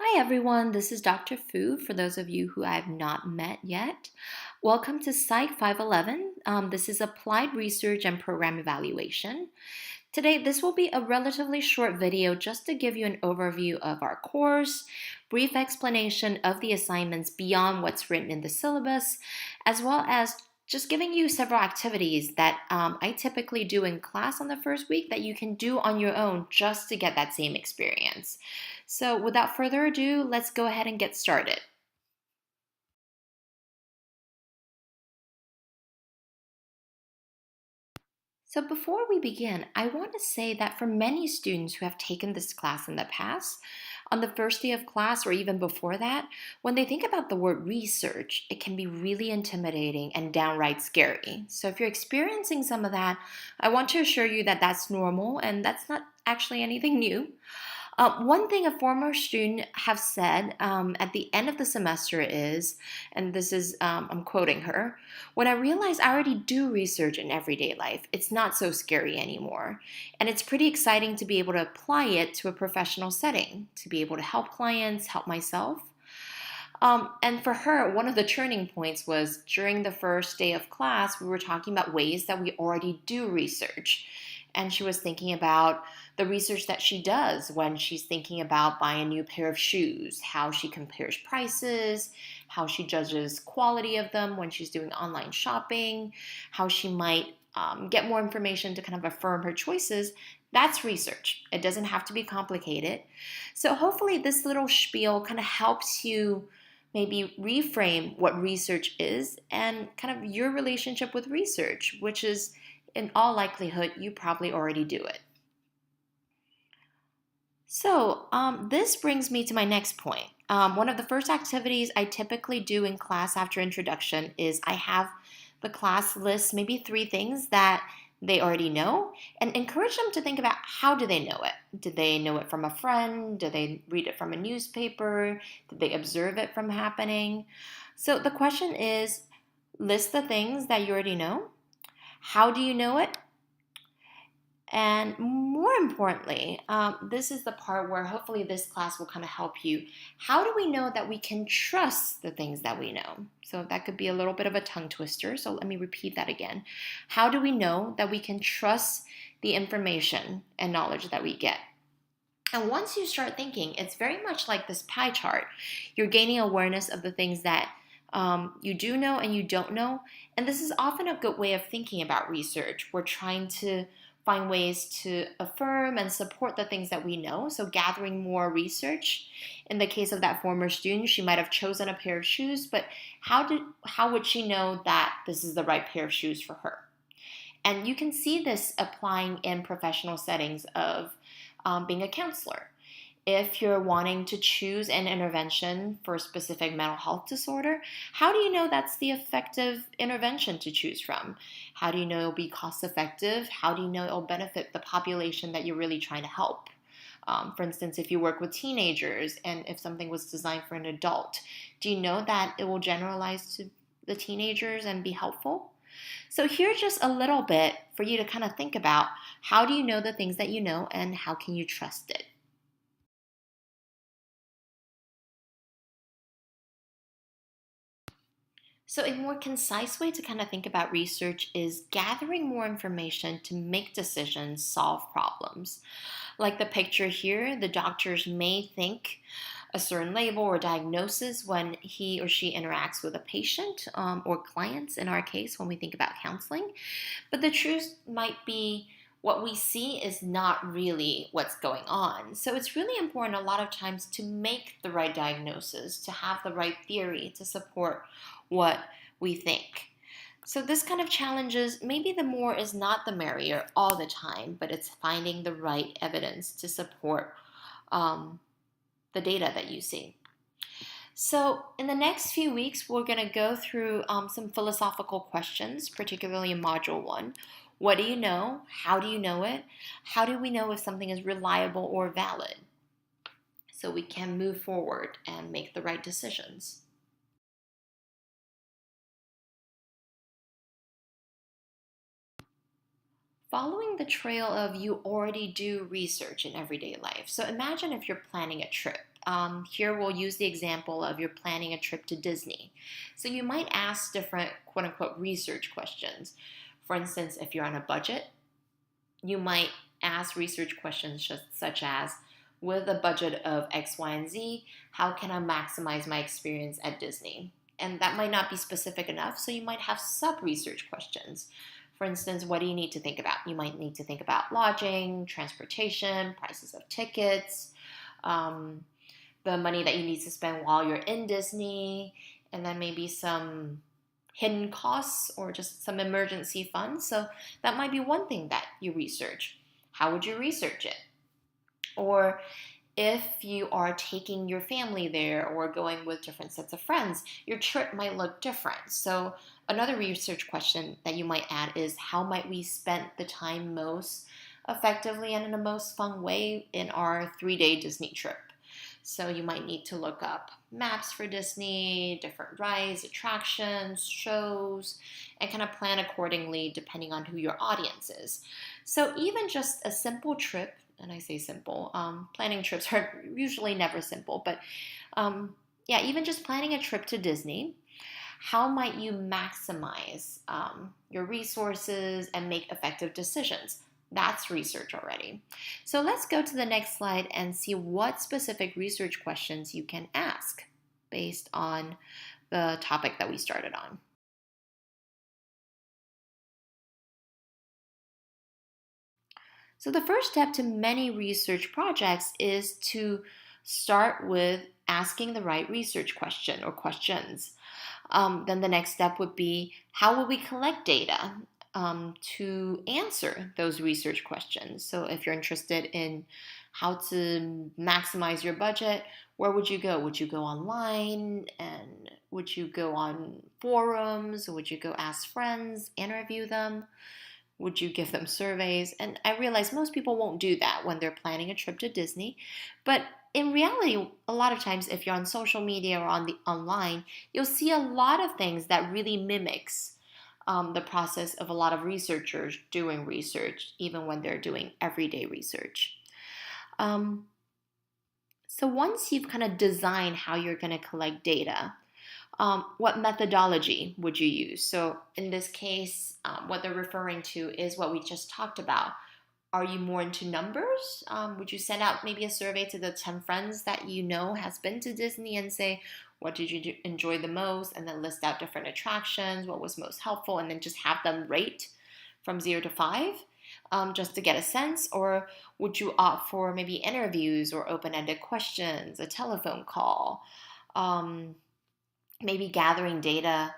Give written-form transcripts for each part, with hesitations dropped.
Hi everyone, this is Dr. Fu for those of you who I have not met yet. Welcome to Psych 511. This is Applied Research and Program Evaluation. Today, this will be a relatively short video just to give you an overview of our course, brief explanation of the assignments beyond what's written in the syllabus, as well as just giving you several activities that I typically do in class on the first week that you can do on your own just to get that same experience. So without further ado, let's go ahead and get started. So before we begin, I want to say that for many students who have taken this class in the past, on the first day of class or even before that, when they think about the word research, it can be really intimidating and downright scary. So if you're experiencing some of that, I want to assure you that that's normal and that's not actually anything new. One thing a former student have said at the end of the semester is, and this is, I'm quoting her, when I realized I already do research in everyday life, it's not so scary anymore. And it's pretty exciting to be able to apply it to a professional setting, to be able to help clients, help myself. And for her, one of the turning points was during the first day of class, we were talking about ways that we already do research. And she was thinking about the research that she does when she's thinking about buying a new pair of shoes, how she compares prices, how she judges quality of them when she's doing online shopping, how she might get more information to kind of affirm her choices. That's research. It doesn't have to be complicated. So hopefully this little spiel kind of helps you maybe reframe what research is and kind of your relationship with research, which is in all likelihood, you probably already do it. So this brings me to my next point. One of the first activities I typically do in class after introduction is I have the class list maybe 3 things that they already know and encourage them to think about how do they know it? Did they know it from a friend? Did they read it from a newspaper? Did they observe it from happening? So the question is, list the things that you already know. How do you know it? And more importantly, this is the part where hopefully this class will kind of help you. How do we know that we can trust the things that we know? So that could be a little bit of a tongue twister. So let me repeat that again. How do we know that we can trust the information and knowledge that we get? And once you start thinking, it's very much like this pie chart. You're gaining awareness of the things that you do know and you don't know. And this is often a good way of thinking about research. We're trying to find ways to affirm and support the things that we know. So gathering more research. In the case of that former student, she might have chosen a pair of shoes, but how would she know that this is the right pair of shoes for her? And you can see this applying in professional settings of being a counselor. If you're wanting to choose an intervention for a specific mental health disorder, how do you know that's the effective intervention to choose from? How do you know it'll be cost effective? How do you know it'll benefit the population that you're really trying to help? For instance, if you work with teenagers and if something was designed for an adult, do you know that it will generalize to the teenagers and be helpful? So here's just a little bit for you to kind of think about how do you know the things that you know and how can you trust it? So, a more concise way to kind of think about research is gathering more information to make decisions, solve problems. Like the picture here, the doctors may think a certain label or diagnosis when he or she interacts with a patient or clients, in our case, when we think about counseling. But the truth might be what we see is not really what's going on. So it's really important a lot of times to make the right diagnosis, to have the right theory to support what we think. So this kind of challenges maybe the more is not the merrier all the time, but it's finding the right evidence to support the data that you see. So, in the next few weeks, we're going to go through some philosophical questions, particularly in Module 1. What do you know? How do you know it? How do we know if something is reliable or valid? So we can move forward and make the right decisions. Following the trail of you already do research in everyday life. So imagine if you're planning a trip. Here we'll use the example of you're planning a trip to Disney. So you might ask different quote unquote research questions. For instance, if you're on a budget, you might ask research questions such as, with a budget of X, Y, and Z, how can I maximize my experience at Disney? And that might not be specific enough, so you might have sub-research questions. For instance, what do you need to think about? You might need to think about lodging, transportation, prices of tickets, um, the money that you need to spend while you're in Disney, and then maybe some hidden costs or just some emergency funds. So that might be one thing that you research. How would you research it? Or if you are taking your family there or going with different sets of friends, your trip might look different. So another research question that you might add is, how might we spend the time most effectively and in the most fun way in our 3-day Disney trip? So you might need to look up maps for Disney, different rides, attractions, shows, and kind of plan accordingly depending on who your audience is. So even just a simple trip, and I say simple, planning trips are usually never simple, but yeah, even just planning a trip to Disney, how might you maximize your resources and make effective decisions? That's research already. So let's go to the next slide and see what specific research questions you can ask based on the topic that we started on. So the first step to many research projects is to start with asking the right research question or questions. Then the next step would be, how will we collect data to answer those research questions? So if you're interested in how to maximize your budget, where would you go? Would you go online? And would you go on forums? Or would you go ask friends, interview them? Would you give them surveys? And I realize most people won't do that when they're planning a trip to Disney. But in reality, a lot of times if you're on social media or on the online, you'll see a lot of things that really mimics the process of a lot of researchers doing research, even when they're doing everyday research. So once you've kind of designed how you're going to collect data, what methodology would you use? So in this case, what they're referring to is what we just talked about. Are you more into numbers? Would you send out maybe a survey to the 10 friends that you know has been to Disney and say, what did you enjoy the most? And then list out different attractions, what was most helpful, and then just have them rate from 0 to 5 just to get a sense? Or would you opt for maybe interviews or open-ended questions, a telephone call? Maybe gathering data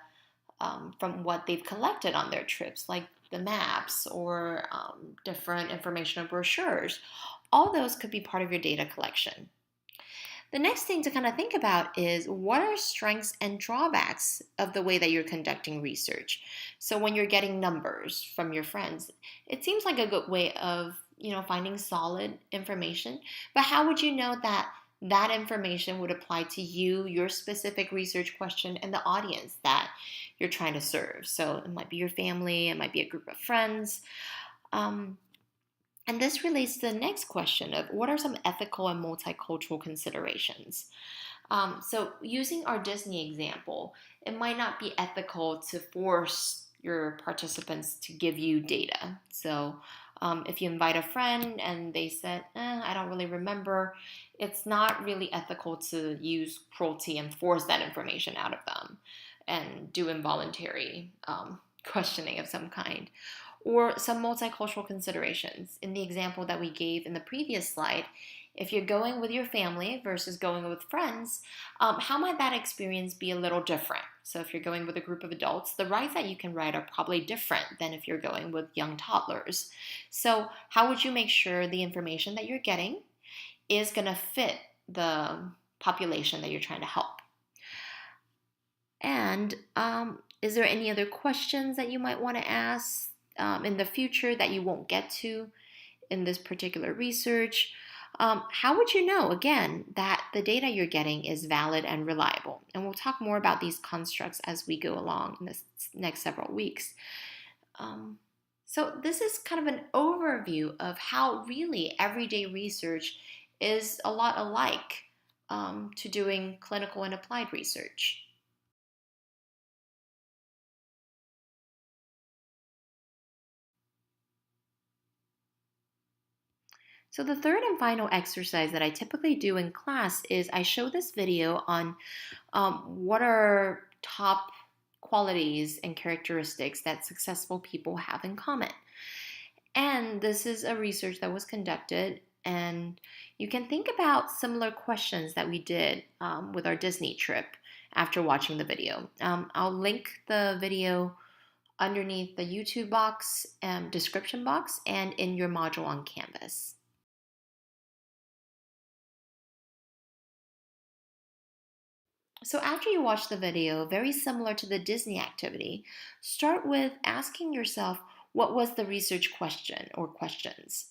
from what they've collected on their trips, like the maps or different informational brochures. All those could be part of your data collection. The next thing to kind of think about is, what are strengths and drawbacks of the way that you're conducting research? So when you're getting numbers from your friends, it seems like a good way of finding solid information. But how would you know that that information would apply to you, your specific research question, and the audience that you're trying to serve? So it might be your family, it might be a group of friends. And this relates to the next question of, what are some ethical and multicultural considerations? So using our Disney example, it might not be ethical to force your participants to give you data. So if you invite a friend and they said, I don't really remember, it's not really ethical to use cruelty and force that information out of them and do involuntary questioning of some kind. Or some multicultural considerations. In the example that we gave in the previous slide, if you're going with your family versus going with friends, how might that experience be a little different? So if you're going with a group of adults, the rides that you can ride are probably different than if you're going with young toddlers. So how would you make sure the information that you're getting is going to fit the population that you're trying to help? And is there any other questions that you might want to ask in the future that you won't get to in this particular research? How would you know, again, that the data you're getting is valid and reliable? And we'll talk more about these constructs as we go along in the next several weeks. So this is kind of an overview of how really everyday research is a lot alike to doing clinical and applied research. So the third and final exercise that I typically do in class is I show this video on what are top qualities and characteristics that successful people have in common. And this is a research that was conducted, and you can think about similar questions that we did with our Disney trip after watching the video. I'll link the video underneath the YouTube box, description box, and in your module on Canvas. So after you watch the video, very similar to the Disney activity, start with asking yourself, what was the research question or questions?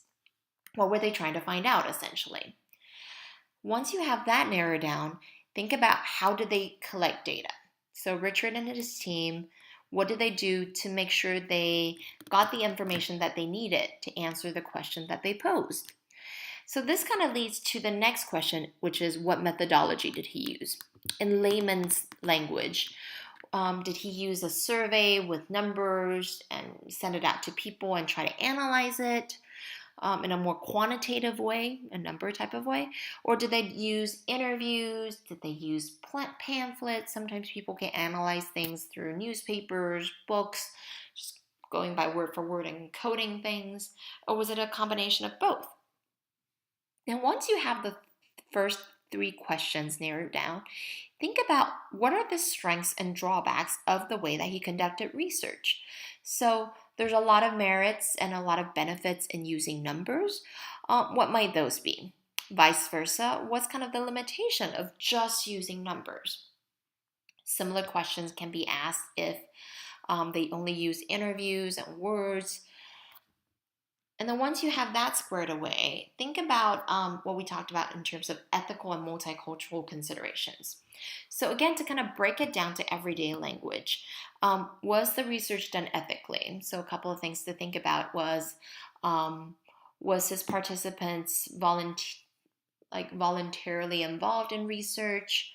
What were they trying to find out, essentially? Once you have that narrowed down, think about how did they collect data. So Richard and his team, what did they do to make sure they got the information that they needed to answer the question that they posed? So this kind of leads to the next question, which is what methodology did he use? In layman's language, did he use a survey with numbers and send it out to people and try to analyze it in a more quantitative way, a number type of way? Or did they use interviews? Did they use pamphlets? Sometimes people can analyze things through newspapers, books, just going by word for word and coding things. Or was it a combination of both? And once you have the first three questions narrowed down, think about what are the strengths and drawbacks of the way that he conducted research. So there's a lot of merits and a lot of benefits in using numbers. What might those be? Vice versa, what's kind of the limitation of just using numbers? Similar questions can be asked if they only use interviews and words. And then once you have that squared away, think about what we talked about in terms of ethical and multicultural considerations. So again, to kind of break it down to everyday language, was the research done ethically? So a couple of things to think about was his participants voluntarily involved in research?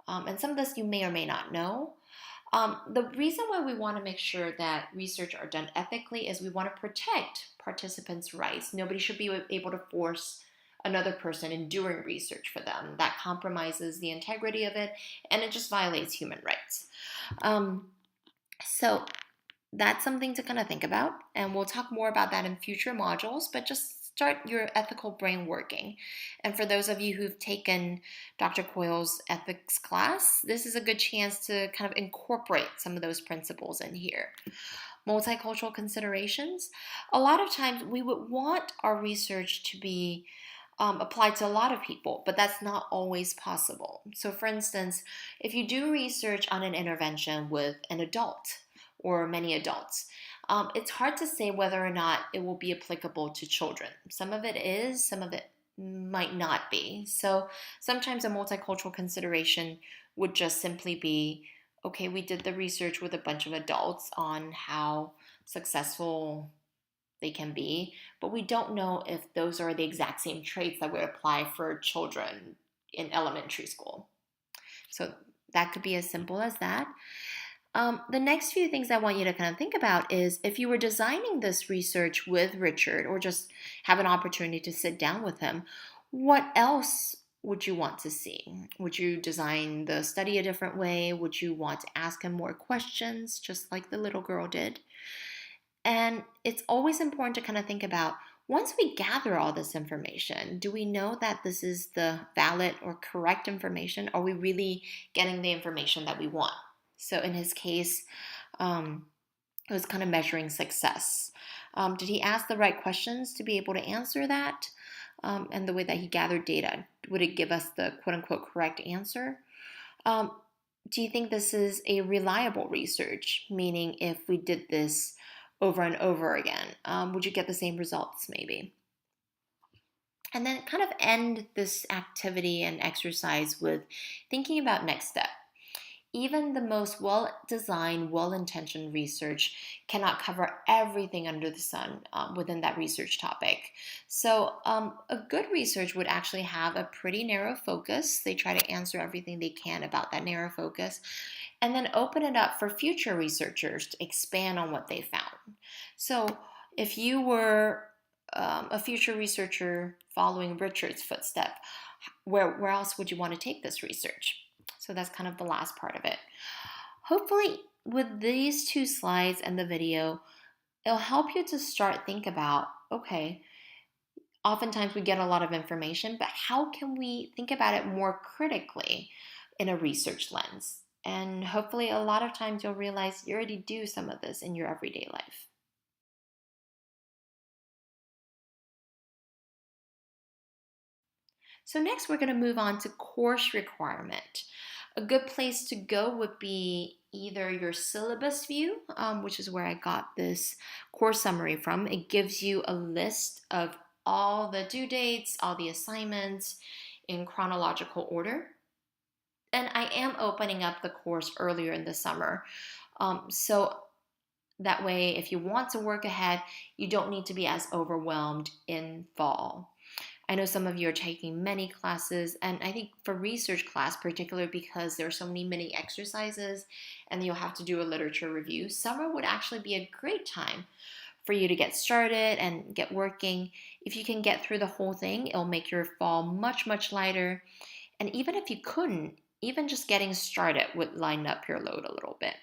And some of this you may or may not know. The reason why we want to make sure that research are done ethically is we want to protect participants' rights. Nobody should be able to force another person in doing research for them. That compromises the integrity of it, and it just violates human rights. So that's something to kind of think about, and we'll talk more about that in future modules, but just start your ethical brain working. And for those of you who've taken Dr. Coyle's ethics class, this is a good chance to kind of incorporate some of those principles in here. Multicultural considerations. A lot of times we would want our research to be applied to a lot of people, but that's not always possible. So for instance, if you do research on an intervention with an adult or many adults, it's hard to say whether or not it will be applicable to children. Some of it is, some of it might not be. So sometimes a multicultural consideration would just simply be, okay, we did the research with a bunch of adults on how successful they can be, but we don't know if those are the exact same traits that would apply for children in elementary school. So that could be as simple as that. The next few things I want you to kind of think about is if you were designing this research with Richard or just have an opportunity to sit down with him, what else would you want to see? Would you design the study a different way? Would you want to ask him more questions, just like the little girl did? And it's always important to kind of think about, once we gather all this information, do we know that this is the valid or correct information? Are we really getting the information that we want? So in his case, it was kind of measuring success. Did he ask the right questions to be able to answer that? And the way that he gathered data, would it give us the quote-unquote correct answer? Do you think this is a reliable research? Meaning if we did this over and over again, would you get the same results maybe? And then kind of end this activity and exercise with thinking about next step. Even the most well-designed, well-intentioned research cannot cover everything under the sun within that research topic. So a good research would actually have a pretty narrow focus. They try to answer everything they can about that narrow focus, and then open it up for future researchers to expand on what they found. So if you were a future researcher following Richard's footstep, where else would you want to take this research? So that's kind of the last part of it. Hopefully, with these two slides and the video, it'll help you to start think about, okay, oftentimes we get a lot of information, but how can we think about it more critically in a research lens? And hopefully a lot of times you'll realize you already do some of this in your everyday life. So next we're going to move on to course requirement. A good place to go would be either your syllabus view, which is where I got this course summary from. It gives you a list of all the due dates, all the assignments in chronological order. And I am opening up the course earlier in the summer. So that way, if you want to work ahead, you don't need to be as overwhelmed in fall. I know some of you are taking many classes, and I think for research class, particularly because there are so many mini exercises and you'll have to do a literature review, summer would actually be a great time for you to get started and get working. If you can get through the whole thing, it'll make your fall much, much lighter. And even if you couldn't, even just getting started would line up your load a little bit.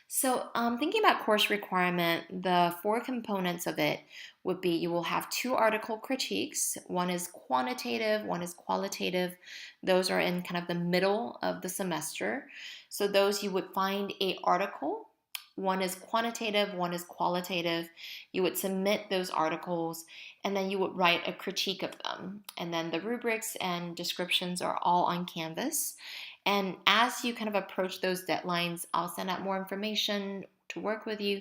So thinking about course requirement, the four components of it would be you will have two article critiques. One is quantitative, one is qualitative. Those are in kind of the middle of the semester. So those you would find a article. One is quantitative, one is qualitative. You would submit those articles and then you would write a critique of them. And then the rubrics and descriptions are all on Canvas. And as you kind of approach those deadlines, I'll send out more information to work with you.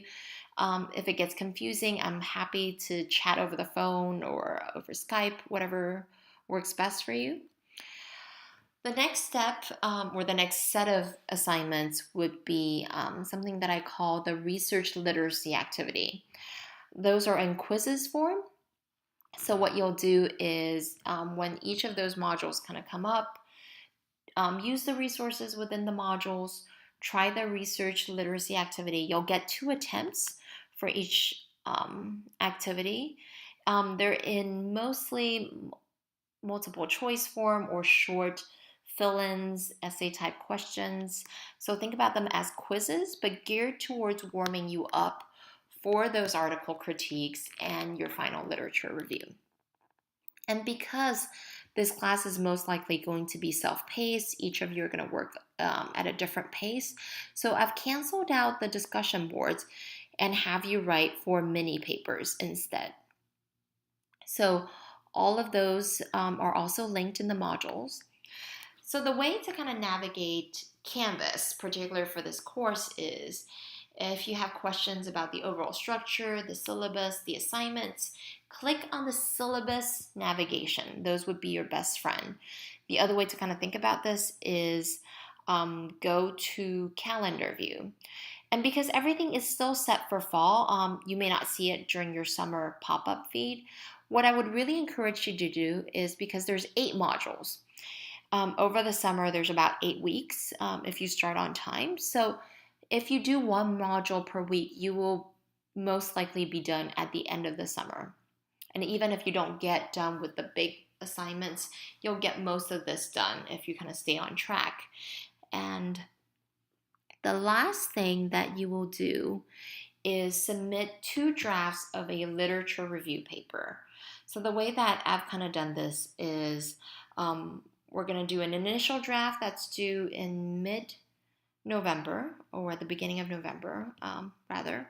If it gets confusing, I'm happy to chat over the phone or over Skype, whatever works best for you. The next step or the next set of assignments would be something that I call the research literacy activity. Those are in quizzes form. So what you'll do is when each of those modules kind of come up, use the resources within the modules, try the research literacy activity. You'll get 2 attempts for each activity. They're in mostly multiple choice form or short fill-ins, essay type questions. So think about them as quizzes, but geared towards warming you up for those article critiques and your final literature review. And because this class is most likely going to be self-paced, each of you are going to work at a different pace. So I've canceled out the discussion boards and have you write 4 mini papers instead. So all of those are also linked in the modules. So the way to kind of navigate Canvas, particularly for this course, is if you have questions about the overall structure, the syllabus, the assignments, click on the syllabus navigation. Those would be your best friend. The other way to kind of think about this is go to calendar view. And because everything is still set for fall, you may not see it during your summer pop-up feed. What I would really encourage you to do is, because there's 8 modules, over the summer, there's about 8 weeks if you start on time. So if you do 1 module per week, you will most likely be done at the end of the summer. And even if you don't get done with the big assignments, you'll get most of this done if you kind of stay on track. And the last thing that you will do is submit 2 drafts of a literature review paper. So the way that I've kind of done this is we're going to do an initial draft that's due in mid-November, or at the beginning of November, rather.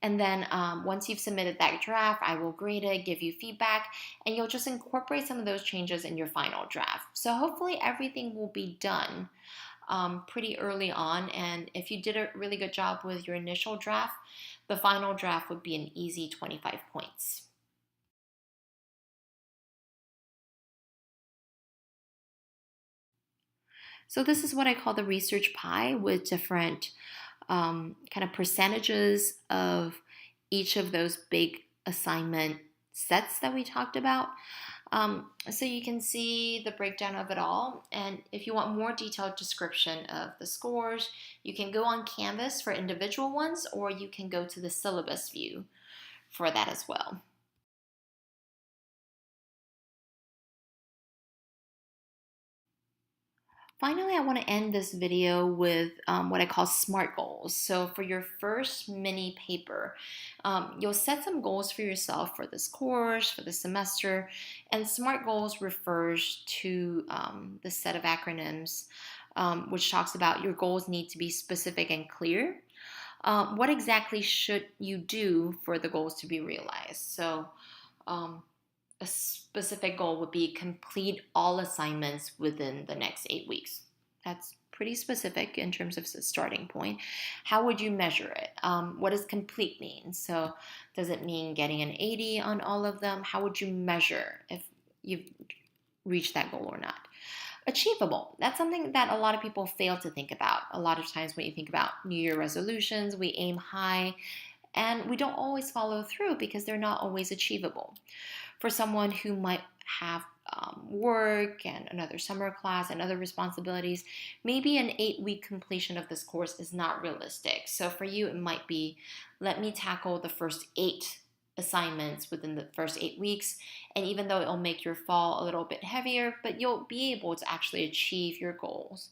And then once you've submitted that draft, I will grade it, give you feedback, and you'll just incorporate some of those changes in your final draft. So hopefully everything will be done pretty early on. And if you did a really good job with your initial draft, the final draft would be an easy 25 points. So this is what I call the research pie with different kind of percentages of each of those big assignment sets that we talked about. So you can see the breakdown of it all. And if you want more detailed description of the scores, you can go on Canvas for individual ones, or you can go to the syllabus view for that as well. Finally, I want to end this video with what I call SMART goals. So for your first mini paper, you'll set some goals for yourself for this course, for the semester, and SMART goals refers to the set of acronyms which talks about your goals need to be specific and clear. What exactly should you do for the goals to be realized? So um, a specific goal would be complete all assignments within the next 8 weeks. That's pretty specific in terms of the starting point. How would you measure it? What does complete mean? So does it mean getting an 80 on all of them? How would you measure if you've reached that goal or not? Achievable. That's something that a lot of people fail to think about. A lot of times when you think about New Year resolutions, we aim high and we don't always follow through because they're not always achievable. For someone who might have work and another summer class and other responsibilities, maybe an 8-week completion of this course is not realistic. So for you, it might be, let me tackle the first 8 assignments within the first 8 weeks. And even though it'll make your fall a little bit heavier, but you'll be able to actually achieve your goals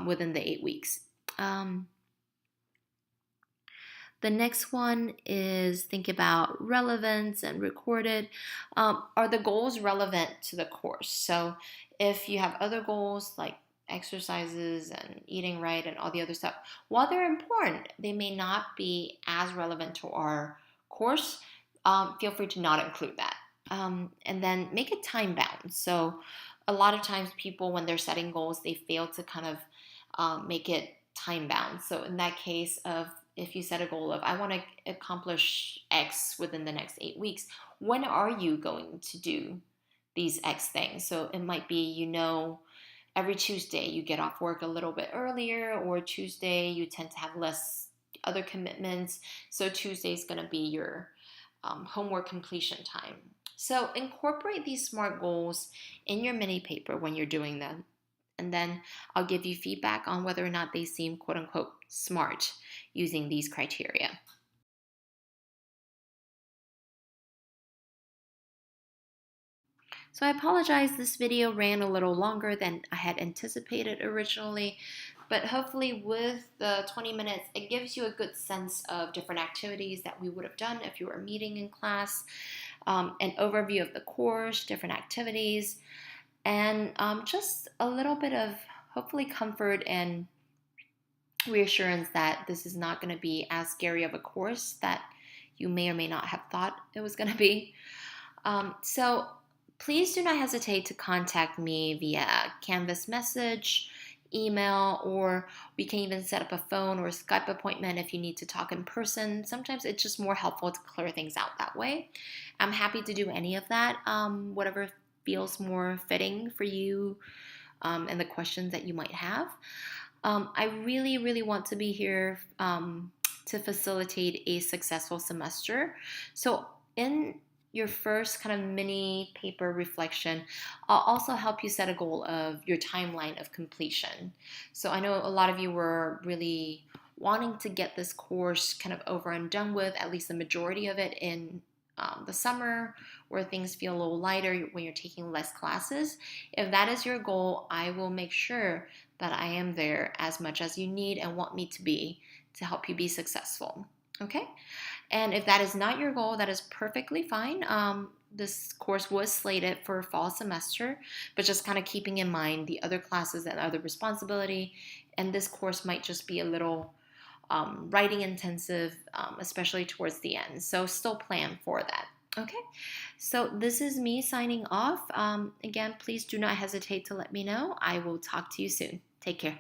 within the 8 weeks. The next one is think about relevance and recorded. Are the goals relevant to the course? So if you have other goals like exercises and eating right and all the other stuff, while they're important, they may not be as relevant to our course. Feel free to not include that. And then make it time bound. So a lot of times people, when they're setting goals, they fail to kind of make it time bound. So in that case of if you set a goal of, I want to accomplish X within the next 8 weeks, when are you going to do these X things? So it might be, every Tuesday you get off work a little bit earlier, or Tuesday you tend to have less other commitments. So Tuesday is going to be your homework completion time. So incorporate these SMART goals in your mini paper when you're doing them. And then I'll give you feedback on whether or not they seem quote unquote smart using these criteria. So I apologize, this video ran a little longer than I had anticipated originally, but hopefully with the 20 minutes, it gives you a good sense of different activities that we would have done if you were meeting in class, an overview of the course, different activities, and just a little bit of hopefully comfort and reassurance that this is not going to be as scary of a course that you may or may not have thought it was going to be. So please do not hesitate to contact me via Canvas message, email, or we can even set up a phone or a Skype appointment if you need to talk in person. Sometimes it's just more helpful to clear things out that way. I'm happy to do any of that, whatever feels more fitting for you and the questions that you might have. I really, really want to be here to facilitate a successful semester. So in your first kind of mini paper reflection, I'll also help you set a goal of your timeline of completion. So I know a lot of you were really wanting to get this course kind of over and done with, at least the majority of it in the summer, where things feel a little lighter when you're taking less classes. If that is your goal, I will make sure that I am there as much as you need and want me to be to help you be successful. Okay? And if that is not your goal, that is perfectly fine. This course was slated for fall semester, but just kind of keeping in mind the other classes and other responsibility. And this course might just be a little writing intensive, especially towards the end. So still plan for that. Okay, so this is me signing off. Again, please do not hesitate to let me know. I will talk to you soon. Take care.